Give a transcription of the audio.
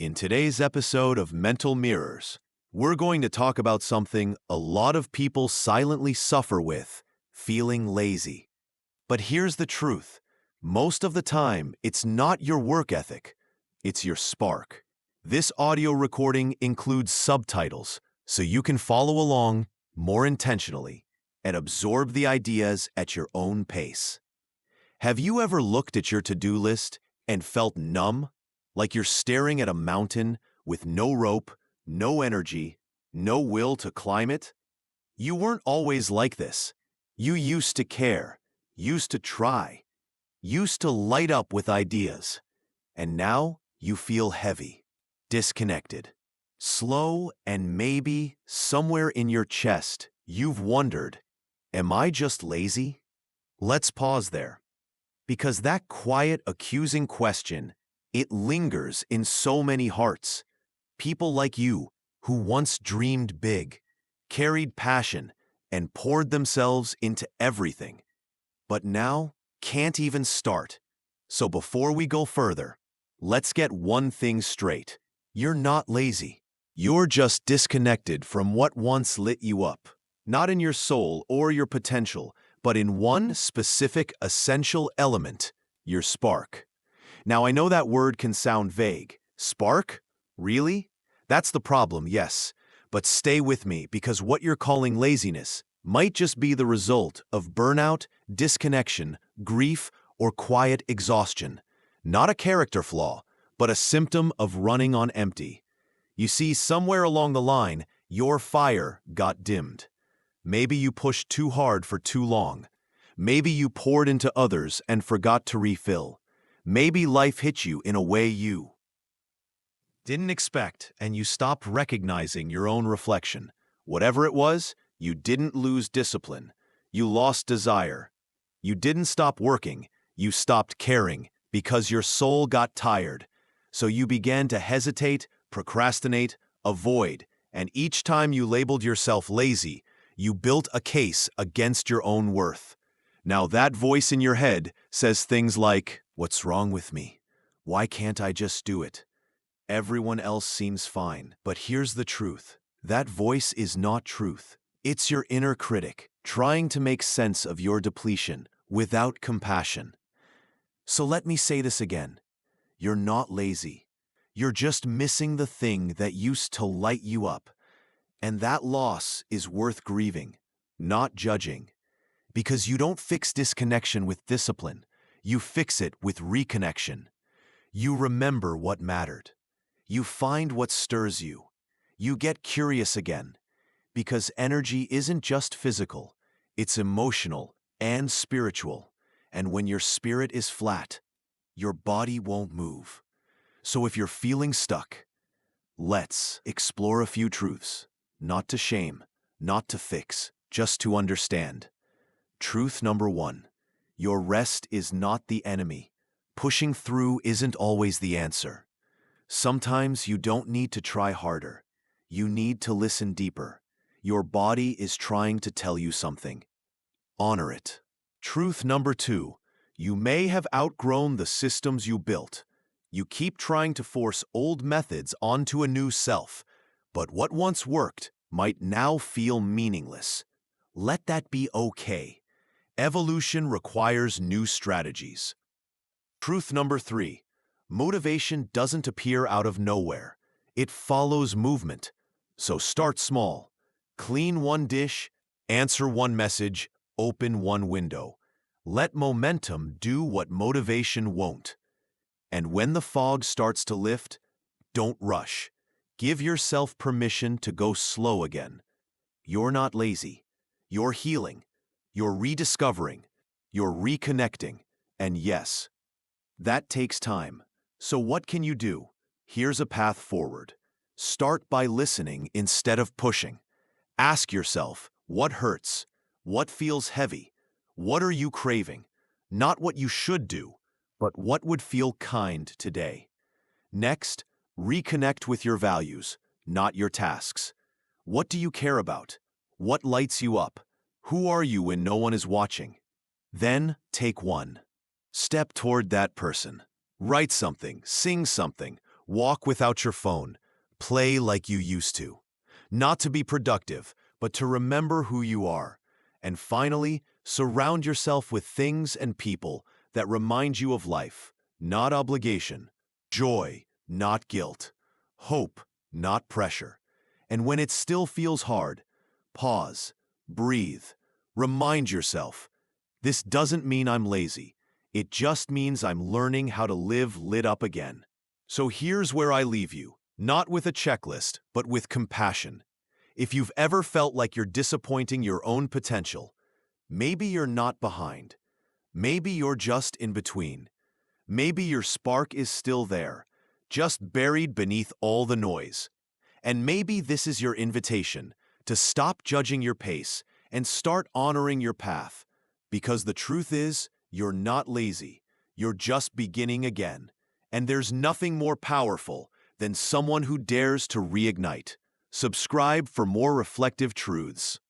In today's episode of Mental Mirrors, we're going to talk about something a lot of people silently suffer with: feeling lazy. But here's the truth. Most of the time, it's not your work ethic, it's your spark. This audio recording includes subtitles, so you can follow along more intentionally and absorb the ideas at your own pace. Have you ever looked at your to-do list and felt numb? Like you're staring at a mountain with no rope, no energy, no will to climb it? You weren't always like this. You used to care, used to try, used to light up with ideas. And now you feel heavy, disconnected, slow, and maybe somewhere in your chest you've wondered, am I just lazy? Let's pause there. Because that quiet, accusing question, it lingers in so many hearts. People like you, who once dreamed big, carried passion, and poured themselves into everything, but now can't even start. So before we go further, let's get one thing straight. You're not lazy. You're just disconnected from what once lit you up. Not in your soul or your potential, but in one specific essential element: your spark. Now, I know that word can sound vague. Spark? Really? That's the problem, yes. But stay with me, because what you're calling laziness might just be the result of burnout, disconnection, grief, or quiet exhaustion. Not a character flaw, but a symptom of running on empty. You see, somewhere along the line, your fire got dimmed. Maybe you pushed too hard for too long. Maybe you poured into others and forgot to refill. Maybe life hit you in a way you didn't expect, and you stopped recognizing your own reflection. Whatever it was, you didn't lose discipline. You lost desire. You didn't stop working. You stopped caring because your soul got tired. So you began to hesitate, procrastinate, avoid, and each time you labeled yourself lazy, you built a case against your own worth. Now that voice in your head says things like, "What's wrong with me? Why can't I just do it? Everyone else seems fine." But here's the truth. That voice is not truth. It's your inner critic trying to make sense of your depletion without compassion. So let me say this again. You're not lazy. You're just missing the thing that used to light you up. And that loss is worth grieving, not judging. Because you don't fix disconnection with discipline. You fix it with reconnection. You remember what mattered. You find what stirs you. You get curious again. Because energy isn't just physical, it's emotional and spiritual. And when your spirit is flat, your body won't move. So if you're feeling stuck, let's explore a few truths. Not to shame, not to fix, just to understand. Truth number 1. Your rest is not the enemy. Pushing through isn't always the answer. Sometimes you don't need to try harder. You need to listen deeper. Your body is trying to tell you something. Honor it. Truth number 2. You may have outgrown the systems you built. You keep trying to force old methods onto a new self, but what once worked might now feel meaningless. Let that be okay. Evolution requires new strategies. Truth number 3. Motivation doesn't appear out of nowhere. It follows movement. So start small. Clean one dish, answer one message, open one window. Let momentum do what motivation won't. And when the fog starts to lift, don't rush. Give yourself permission to go slow again. You're not lazy. You're healing. You're rediscovering. You're reconnecting. And yes, that takes time. So what can you do? Here's a path forward. Start by listening instead of pushing. Ask yourself, what hurts? What feels heavy? What are you craving? Not what you should do, but what would feel kind today. Next, reconnect with your values, not your tasks. What do you care about? What lights you up? Who are you when no one is watching? Then take one step toward that person. Write something, sing something, Walk without your phone. Play like you used to. Not to be productive, but to remember who you are. And finally, surround yourself with things and people that remind you of life, not obligation. Joy, not guilt. Hope, not pressure. And when it still feels hard, pause, breathe, remind yourself, this doesn't mean I'm lazy. It just means I'm learning how to live lit up again. So here's where I leave you, not with a checklist, but with compassion. If you've ever felt like you're disappointing your own potential, maybe you're not behind. Maybe you're just in between. Maybe your spark is still there, just buried beneath all the noise. And maybe this is your invitation to stop judging your pace and start honoring your path. Because the truth is, you're not lazy. You're just beginning again. And there's nothing more powerful than someone who dares to reignite. Subscribe for more reflective truths.